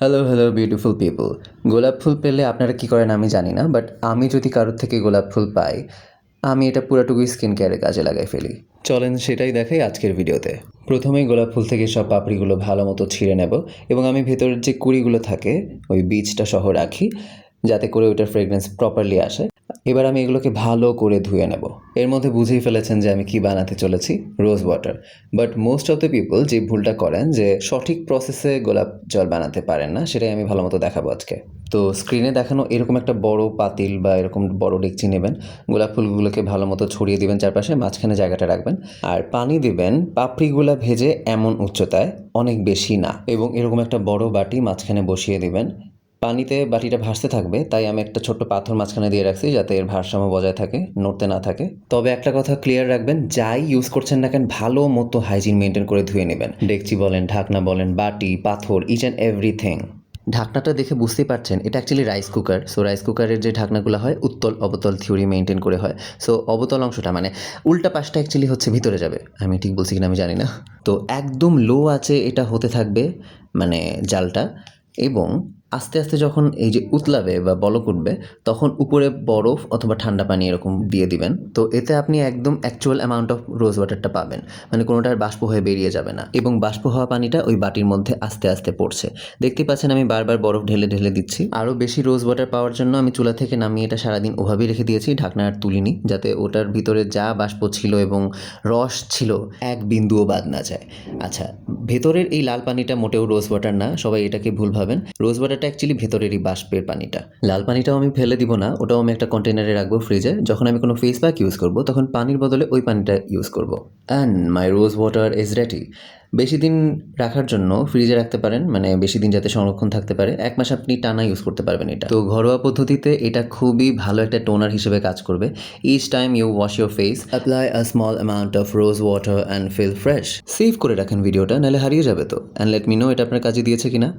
Hello hello beautiful people. গোলাপ ফুল পেলে আপনারা কী করেন আমি জানি না, বাট আমি যদি কারোর থেকে গোলাপ ফুল পাই, আমি এটা পুরাটুকুই স্কিন কেয়ারে কাজে লাগাই ফেলি। চলেন সেটাই দেখাই আজকের ভিডিওতে। প্রথমেই গোলাপ ফুল থেকে সব পাপড়িগুলো ভালো মতো ছিঁড়ে নেব এবং আমি ভেতরের যে কুঁড়িগুলো থাকে ওই বীজটা সহ রাখি, যাতে করে ওইটার ফ্রেগরেন্স প্রপারলি আসে। এবার আমি এগুলোকে ভালো করে ধুয়ে নেব। এর মধ্যে বুঝেই ফেলেছেন যে আমি কি বানাতে চলেছি, rose water. But most of the people যে ভুলটা করেন যে সঠিক প্রসেসে গোলাপ জল বানাতে পারেন না, সেটাই আমি ভালো মতো দেখাবো আজকে। তো স্ক্রিনে দেখানো এরকম একটা বড় পাতিল বা এরকম বড় ডেকচি নেবেন, গোলাপ ফুলগুলোকে ভালো মতো ছড়িয়ে দিবেন চারপাশে, মাঝখানে জায়গাটা রাখবেন আর পানি দিবেন পাপড়িগুলা ভেজে এমন উচ্চতায়, অনেক বেশি না, এবং এরকম একটা বড় বাটি মাঝখানে বসিয়ে দিবেন। পানিতে বাটিটা ভাসতে থাকবে, তাই আমি একটা ছোট্ট পাথর মাঝখানে দিয়ে রাখছি যাতে এর ভারসাম্য বজায় থাকে, নড়তে না থাকে। তবে একটা কথা ক্লিয়ার রাখবেন, যাই ইউজ করছেন না কেন ভালো মতো হাইজিন মেনটেন করে ধুয়ে নেবেন। ডেকচি বলেন, ঢাকনা বলেন, বাটি, পাথর, ইচ অ্যান্ড এভরিথিং। ঢাকনাটা দেখে বুঝতেই পারছেন এটা actually rice cooker. So rice কুকারের যে ঢাকনাগুলো হয় উত্তল অবতল থিওরি মেনটেন করে হয়। সো অবতল অংশটা মানে উল্টা পাশটা অ্যাকচুয়ালি হচ্ছে ভিতরে যাবে। আমি ঠিক বলছি কিনা আমি জানি না। তো একদম লো আছে এটা হতে থাকবে, মানে জালটা, এবং আস্তে আস্তে যখন এই যে উতলাবে বা বলক উঠবে, তখন উপরে বরফ অথবা ঠান্ডা পানি এরকম দিয়ে দিবেন। তো এতে আপনি একদম অ্যাকচুয়াল অ্যামাউন্ট অফ রোজ ওয়াটারটা পাবেন, মানে কোনোটার বাষ্প হয়ে বেরিয়ে যাবে না, এবং বাষ্প হওয়া পানিটা ওই বাটির মধ্যে আস্তে আস্তে পড়ছে। দেখতে পাচ্ছেন আমি বারবার বরফ ঢেলে ঢেলে দিচ্ছি। আরও বেশি রোজ ওয়াটার পাওয়ার জন্য আমি চুলা থেকে নামিয়ে এটা সারাদিন ওভাবেই রেখে দিয়েছি, ঢাকনা আর তুলিনি, যাতে ওটার ভিতরে যা বাষ্প ছিল এবং রস ছিল এক বিন্দুও বাদ না যায়। আচ্ছা, ভেতরের এই লাল পানিটা মোটেও রোজ ওয়াটার না, সবাই এটাকে ভুল ভাবেন। রোজ ওয়াটারটা অ্যাকচুয়ালি ভেতরেরই বাষ্পের পানিটা। লাল পানিটাও আমি ফেলে দিব না, ওটাও আমি একটা কন্টেনারে রাখবো ফ্রিজে। যখন আমি কোনো ফেস প্যাক ইউজ করবো তখন পানির বদলে ওই পানিটা ইউজ করব। And my rose water is ready. বেশি দিন রাখার জন্য ফ্রিজে রাখতে পারেন, মানে বেশি দিন যাতে সংরক্ষণ থাকতে পারে। 1 মাস আপনি টানা ইউজ করতে পারবেন এটা। তো ঘরোয়া পদ্ধতিতে এটা খুবই ভালো একটা টোনার হিসেবে কাজ করবে। Each time you wash your face, apply a small amount of rose water and feel fresh. Save করে রাখেন ভিডিওটা, নাহলে হারিয়ে যাবে তো। অ্যান্ড লেট মি নো এটা আপনার কাজে দিয়েছে কিনা।